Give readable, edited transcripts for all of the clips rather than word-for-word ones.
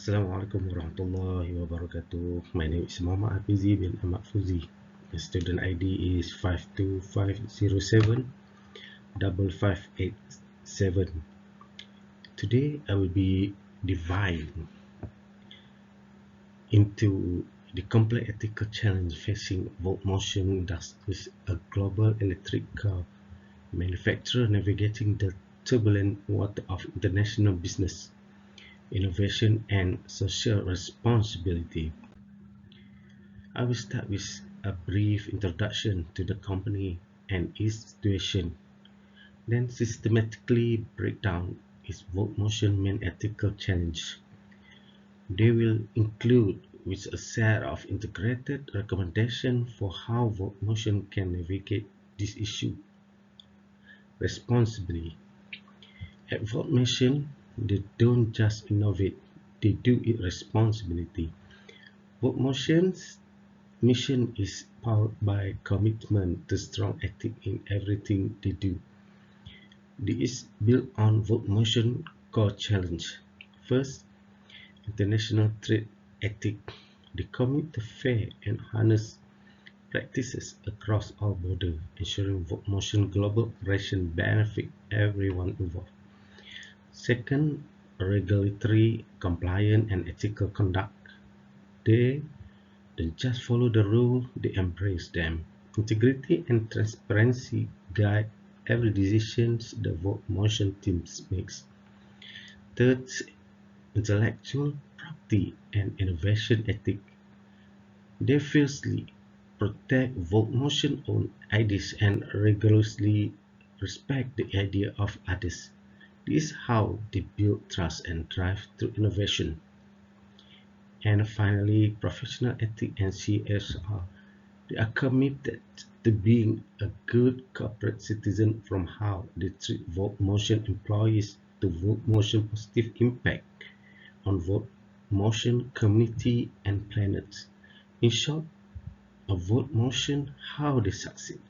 Assalamualaikum warahmatullahi wabarakatuh. My name is Muhammad Hafizi bin Ahmad Fuzi. The student ID is 525075587. Today I will be dividing into the complex ethical challenge facing VoltMotion industries, a global electric car manufacturer navigating the turbulent water of international business, innovation and social responsibility. I will start with a brief introduction to the company and its situation, then systematically break down its VoltMotion main ethical challenge. They will include with a set of integrated recommendations for how VoltMotion can navigate this issue responsibly. At VoltMotion, they don't just innovate, they do it responsibly. VoltMotion's mission is powered by commitment to strong ethics in everything they do. This is built on VoltMotion core challenge. First, international trade ethics. They commit to fair and honest practices across all borders, ensuring VoltMotion global operation benefit everyone involved. Second, regulatory compliance and ethical conduct. They don't just follow the rules, they embrace them. Integrity and transparency guide every decision the VoltMotion team makes. Third, intellectual property and innovation ethics. They fiercely protect VoltMotion own ideas and rigorously respect the idea of others. This is how they build trust and drive through innovation. And finally, professional ethics and CSR. They are committed to being a good corporate citizen, from how they treat VoltMotion employees to VoltMotion positive impact on VoltMotion community and planet. In short, a VoltMotion, how they succeed,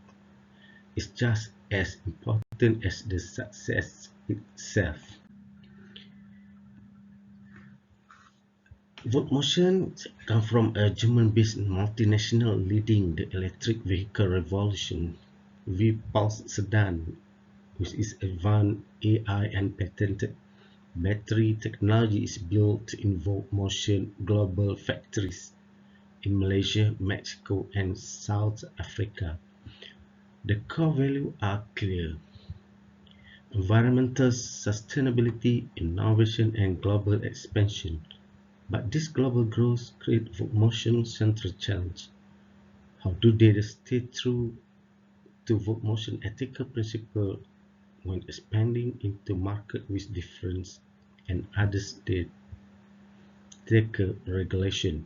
is just as important as the success itself. VoltMotion comes from a German-based multinational leading the electric vehicle revolution. V-Pulse sedan, which is advanced AI and patented battery technology, is built in VoltMotion global factories in Malaysia, Mexico, and South Africa. The core values are clear: environmental sustainability, innovation, and global expansion. But this global growth creates VoltMotion's central challenge. How do they stay true to VoltMotion ethical principles when expanding into market with different and other state regulation?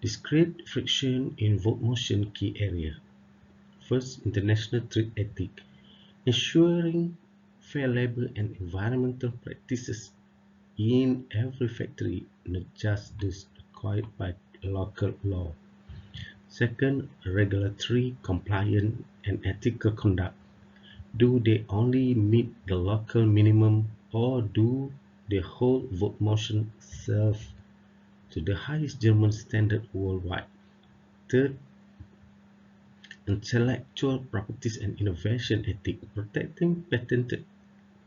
This creates friction in VoltMotion key area. First, international trade ethics, ensuring fair labor and environmental practices in every factory, not just those required by local law. Second, regulatory compliance and ethical conduct. Do they only meet the local minimum, or do they hold VoltMotion self to the highest German standard worldwide? Third, intellectual properties and innovation ethics, protecting patented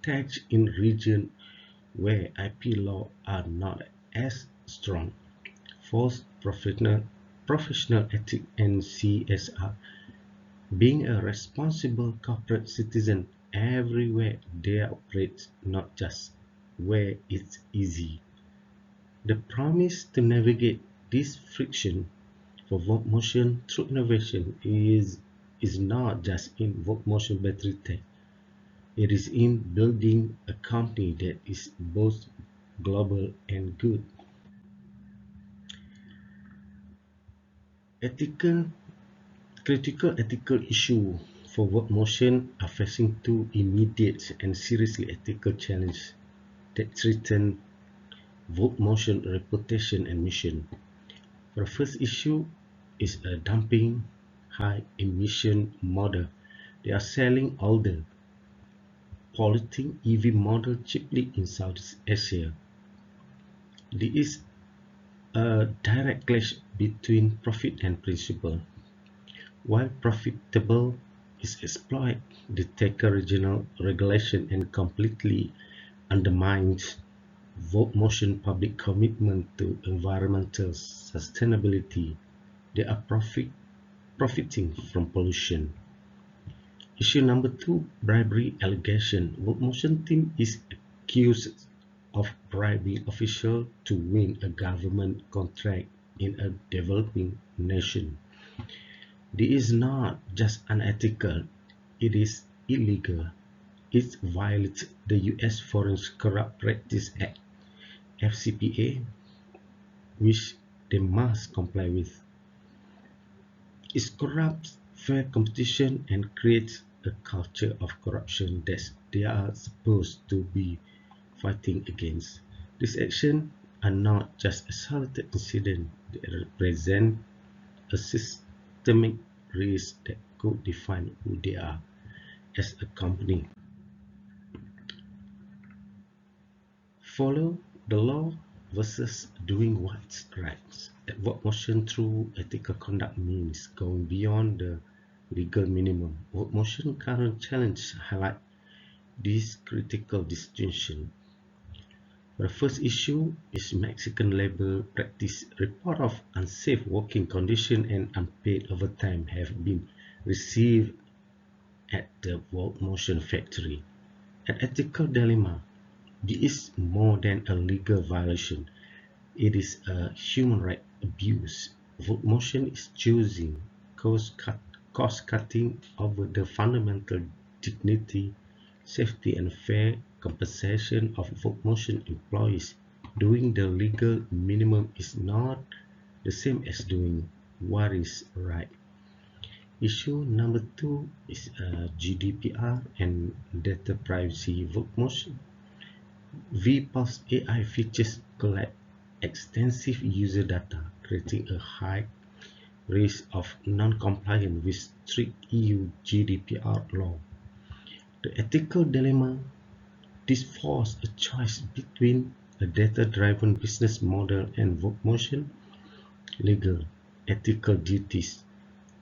tech in regions where IP laws are not as strong. Fourth, professional ethics and CSR, being a responsible corporate citizen everywhere they operate, not just where it's easy. The promise to navigate this friction for VoltMotion through innovation is not just in VoltMotion battery tech. It is in building a company that is both global and good. Critical ethical issues for VoltMotion are facing two immediate and seriously ethical challenges that threaten VoltMotion reputation and mission. The first issue is a dumping high emission model. They are selling older, polluting EV model cheaply in Southeast Asia. This is a direct clash between profit and principle. While profitable is exploit, the taker regional regulation and completely undermines VoltMotion public commitment to environmental sustainability. They are profiting from pollution. Issue number two, bribery allegation. VoltMotion team is accused of bribing officials to win a government contract in a developing nation. This is not just unethical, it is illegal. It violates the US Foreign Corrupt Practice Act (FCPA), which they must comply with. It corrupts fair competition and creates a culture of corruption that they are supposed to be fighting against. These actions are not just isolated incidents, they represent a systemic risk that could define who they are as a company. Follow the law versus doing what's right. At VoltMotion, through ethical conduct means going beyond the legal minimum. VoltMotion current challenge highlight this critical distinction. The first issue is Mexican labor practice. Report of unsafe working conditions and unpaid overtime have been received at the VoltMotion factory. An ethical dilemma. This is more than a legal violation. It is a human right abuse. VoltMotion is choosing cost cutting over the fundamental dignity, safety, and fair compensation of VoltMotion employees. Doing the legal minimum is not the same as doing what is right. Issue number two is GDPR and data privacy. VoltMotion VPulse AI features collect extensive user data, creating a high risk of non-compliance with strict EU GDPR law. The ethical dilemma. This forces a choice between a data-driven business model and VoltMotion legal, ethical duties.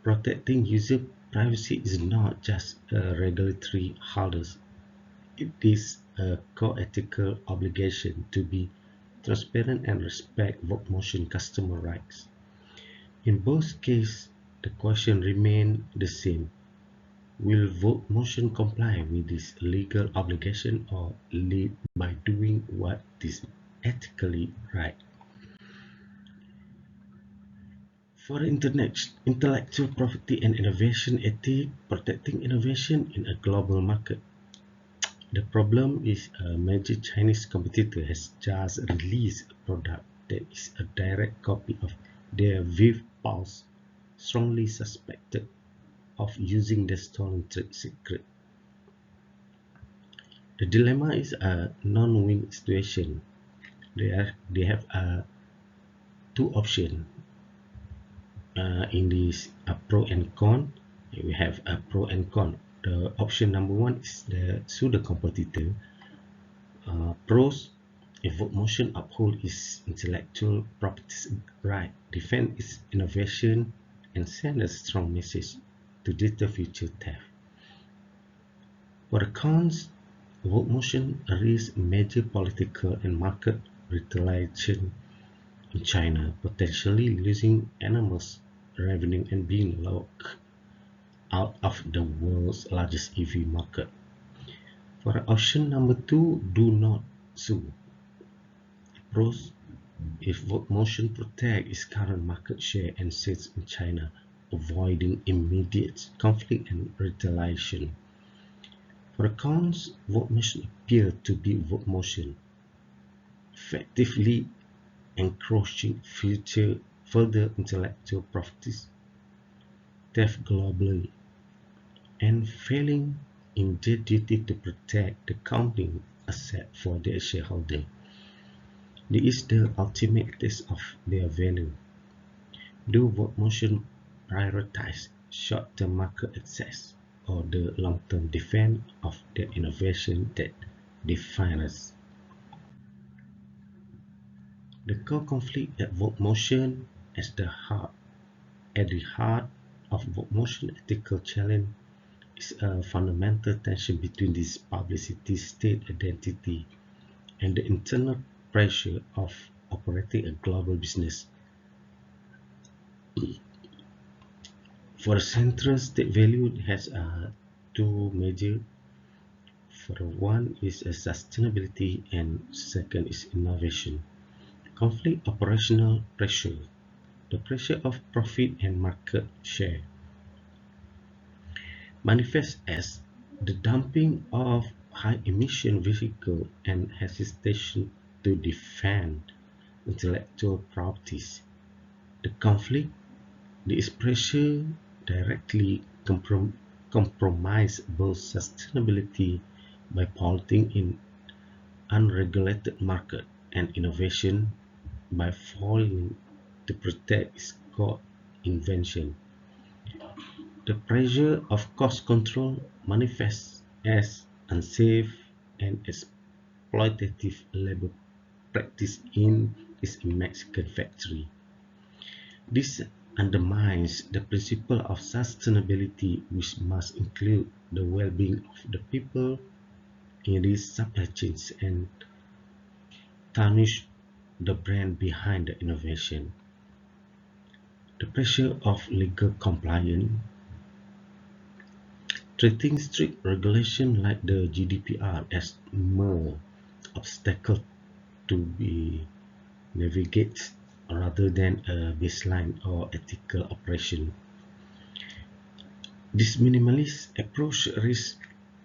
Protecting user privacy is not just a regulatory hurdle, it is a core ethical obligation to be transparent and respect VoltMotion customer rights. In both cases, the question remains the same. Will VoltMotion comply with this legal obligation or lead by doing what is ethically right? For intellectual property and innovation ethics, protecting innovation in a global market. The problem is a major Chinese competitor has just released a product that is a direct copy of their Viv Pulse, strongly suspected of using the stolen trade secret. The dilemma is a non-win situation. They have two options in this pro and con. We have a pro and con. The option number one is the sue the competitor. Pros: if VoltMotion uphold its intellectual property right, defend its innovation, and send a strong message to deter future theft. For the cons, VoltMotion risks major political and market retaliation in China, potentially losing enormous revenue and being locked out of the world's largest EV market. For option number two, do not sue. Pros: if VoltMotion protect its current market share and sales in China, avoiding immediate conflict and retaliation. For the cons, VoltMotion appear to be VoltMotion, effectively encroaching further intellectual properties, theft globally, and failing in their duty to protect the company asset for their shareholder. This is the ultimate test of their value. Do VoltMotion prioritize short-term market access or the long-term defense of their innovation that define us? The core conflict at VoltMotion at the heart of VoltMotion ethical challenge is a fundamental tension between this publicity state identity and the internal pressure of operating a global business. For a central state value has two major. For one is sustainability and second is innovation. Conflict operational pressure, the pressure of profit and market share, manifests as the dumping of high emission vehicle and hesitation to defend intellectual properties. The conflict, this pressure directly compromise both sustainability by polluting in unregulated market and innovation by failing to protect its core invention. The pressure of cost control manifests as unsafe and exploitative labor practice in its Mexican factory. This undermines the principle of sustainability, which must include the well-being of the people in these supply chains and tarnish the brand behind the innovation. The pressure of legal compliance, treating strict regulation like the GDPR as mere obstacle to be navigated rather than a baseline or ethical operation. This minimalist approach risks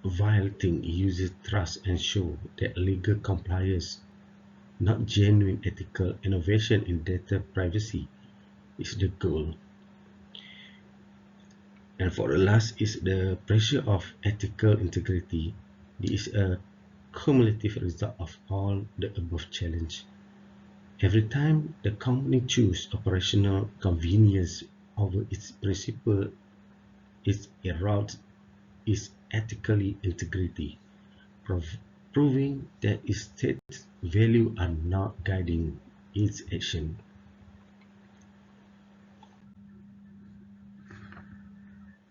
violating user trust and show that legal compliance, not genuine ethical innovation in data privacy, is the goal. And for the last is the pressure of ethical integrity. This is a cumulative result of all the above challenge. Every time the company chooses operational convenience over its principle, it erodes its ethical integrity, proving that its state values are not guiding its action.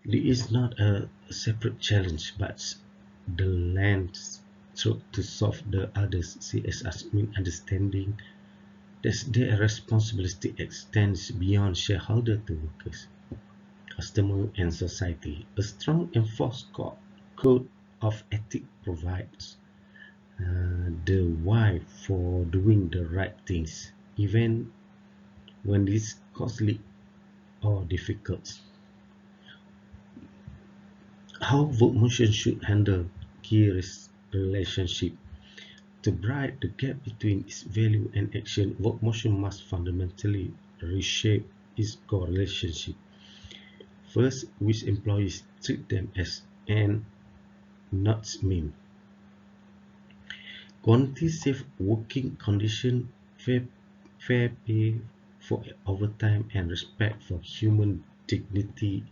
This is not a separate challenge, but the lens to solve the others see as understanding that their responsibility extends beyond shareholder to workers, customer, and society. A strong enforced code of ethics provides the why for doing the right things, even when it's costly or difficult. How VoltMotion should handle key relationship. To bridge the gap between its value and action, VoltMotion must fundamentally reshape its core relationship. First, with employees, treat them as and not mean. Quality safe working conditions, fair pay for overtime, and respect for human dignity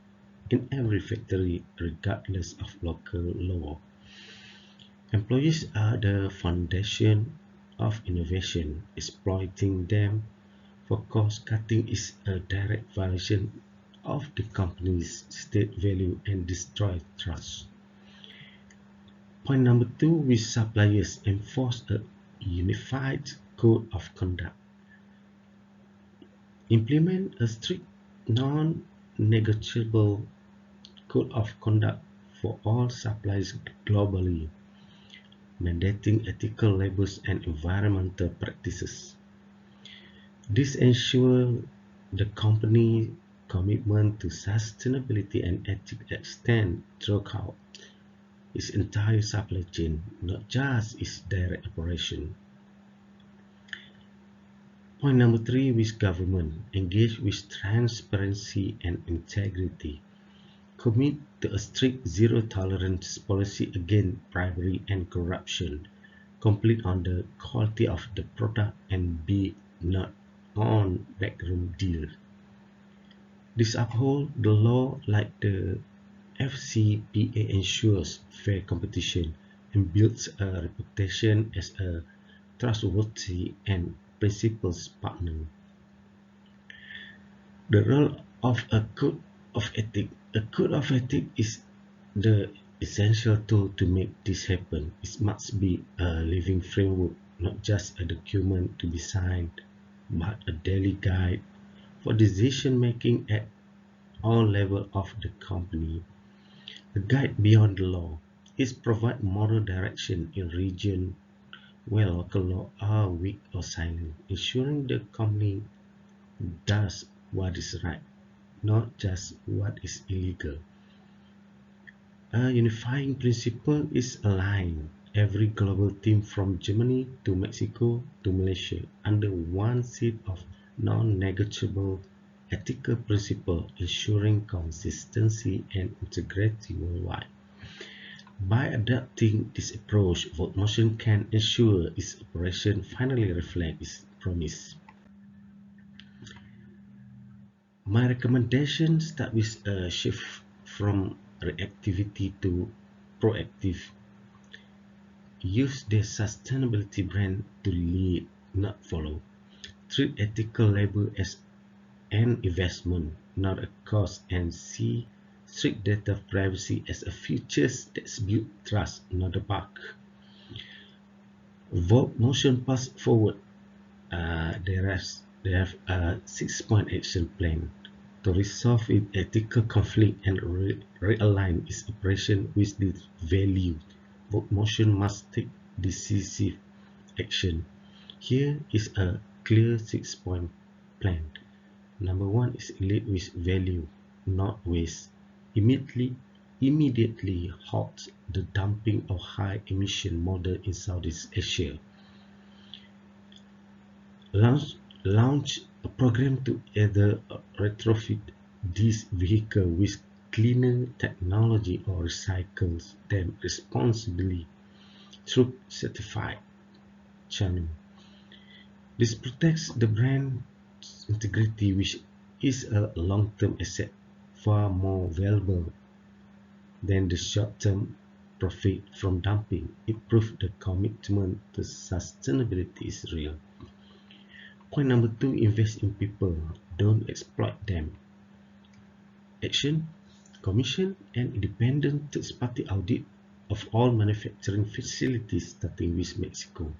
in every factory, regardless of local law. Employees are the foundation of innovation. Exploiting them for cost cutting is a direct violation of the company's state value and destroys trust. Point number two, with suppliers, enforce a unified code of conduct. Implement a strict, non-negotiable code of conduct for all suppliers globally, mandating ethical labels and environmental practices. This ensures the company's commitment to sustainability and ethics extend throughout its entire supply chain, not just its direct operation. Point number three, with government, engage with transparency and integrity. Commit to a strict zero tolerance policy against bribery and corruption. Complete on the quality of the product and be not on backroom deals. This uphold the law like the FCPA ensures fair competition and builds a reputation as a trustworthy and principles partner. The role of a code of ethics. A code of ethics is the essential tool to make this happen. It must be a living framework, not just a document to be signed, but a daily guide for decision making at all levels of the company. A guide beyond the law is provide moral direction in region where local law are weak or silent, ensuring the company does what is right, not just what is illegal. A unifying principle is aligned every global team from Germany to Mexico to Malaysia under one set of non-negotiable ethical principles, ensuring consistency and integrity worldwide. By adopting this approach, VoltMotion can ensure its operation finally reflect its promise. My recommendation start with a shift from reactivity to proactive. Use the sustainability brand to lead, not follow. Treat ethical labor as an investment, not a cost, and see strict data privacy as a feature that builds trust, not a bug. VoltMotion pass forward. They have a 6-point action plan to resolve its ethical conflict and realign its operation with this value. VoltMotion must take decisive action. Here is a clear 6-point plan. Number one is lead with value, not waste. Immediately halt the dumping of high emission model in Southeast Asia. Launch a program to either retrofit this vehicle with cleaner technology or recycle them responsibly through certified channel. This protects the brand's integrity, which is a long-term asset far more valuable than the short-term profit from dumping. It proves the commitment to sustainability is real. Point number 2, invest in people, don't exploit them. Action, commission an independent third-party audit of all manufacturing facilities starting with Mexico.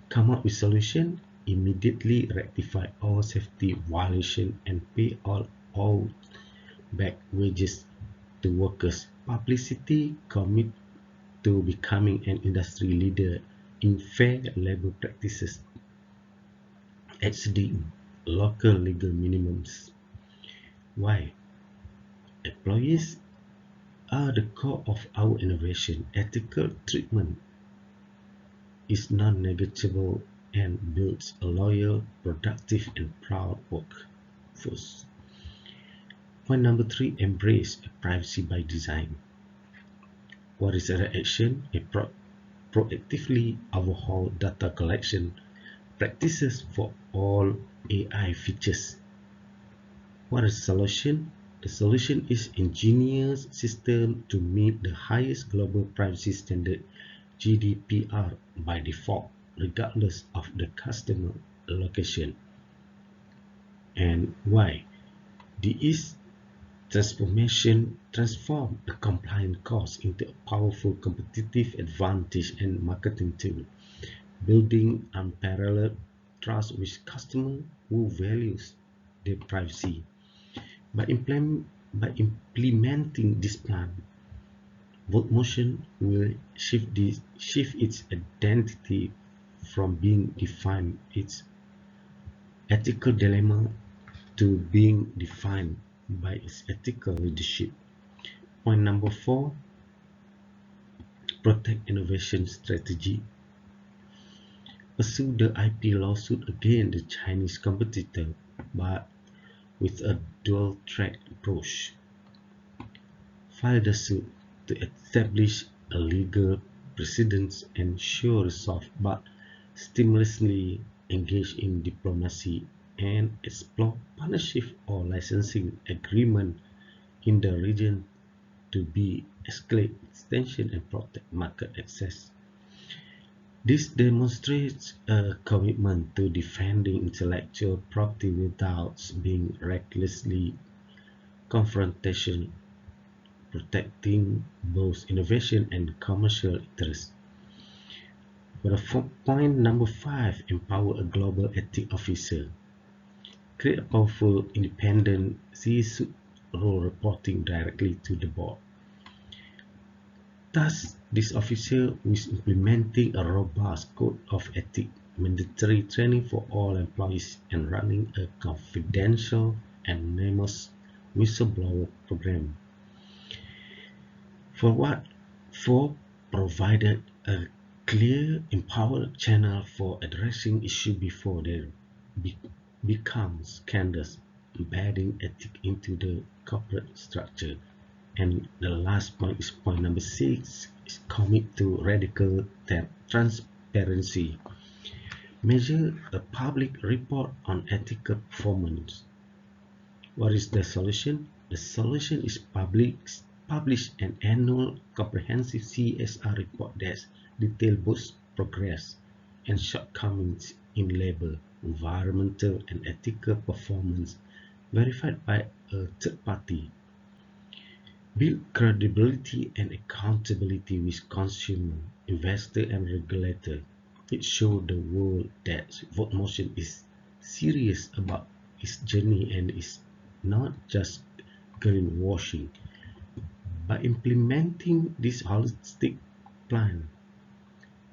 Come up with solution, immediately rectify all safety violations and pay all back wages to workers. Publicity, commit to becoming an industry leader in fair labor practices, exceeding local legal minimums. Why? Employees are the core of our innovation. Ethical treatment is non-negotiable and builds a loyal, productive, and proud workforce. Point number 3, embrace privacy by design. What is the action? Proactively overhaul data collection practices for all AI features. What is the solution? The solution is engineer system to meet the highest global privacy standard GDPR by default, regardless of the customer location. And why? This transform a compliant cost into a powerful competitive advantage and marketing tool, building unparalleled trust with customers who values their privacy. By implementing this plan, VoltMotion will shift its identity from being defined its ethical dilemma to being defined by its ethical leadership. Point number 4, protect innovation strategy. Pursue the IP lawsuit against the Chinese competitor, but with a dual-track approach. File the suit to establish a legal precedent and show resolve, but stimulously engage in diplomacy and explore partnership or licensing agreement in the region to be escalate extension and protect market access. This demonstrates a commitment to defending intellectual property without being recklessly confrontational, protecting both innovation and commercial interests. For the point number 5, empower a global ethics officer. Create a powerful, independent C-suite role reporting directly to the board. Thus, this officer is implementing a robust code of ethics, mandatory training for all employees, and running a confidential and anonymous whistleblower program. For what? For provided a clear, empowered channel for addressing issues before they be become scandals, embedding ethics into the corporate structure. And the last point is point number 6, is commit to radical transparency. Measure a public report on ethical performance. What is the solution? The solution is publish an annual comprehensive CSR report that details both progress and shortcomings in labor, environmental, and ethical performance verified by a third party. Build credibility and accountability with consumer, investor, and regulator. It shows the world that VoltMotion is serious about its journey and is not just greenwashing. By implementing this holistic plan,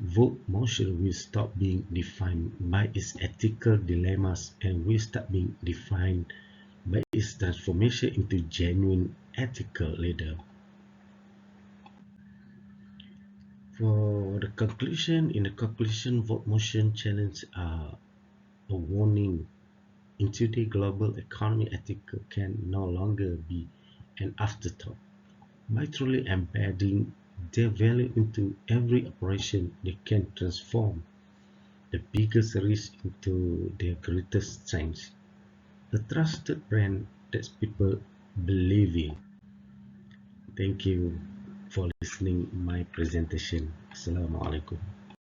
VoltMotion will stop being defined by its ethical dilemmas and will start being defined by its transformation into genuine ethical leader. For the conclusion, in the conclusion, VoltMotion challenge a warning. In today's global economy, ethical can no longer be an afterthought. By truly embedding their value into every operation, they can transform the biggest risk into their greatest strength. A trusted brand that people believe in. Thank you for listening my presentation. Assalamualaikum.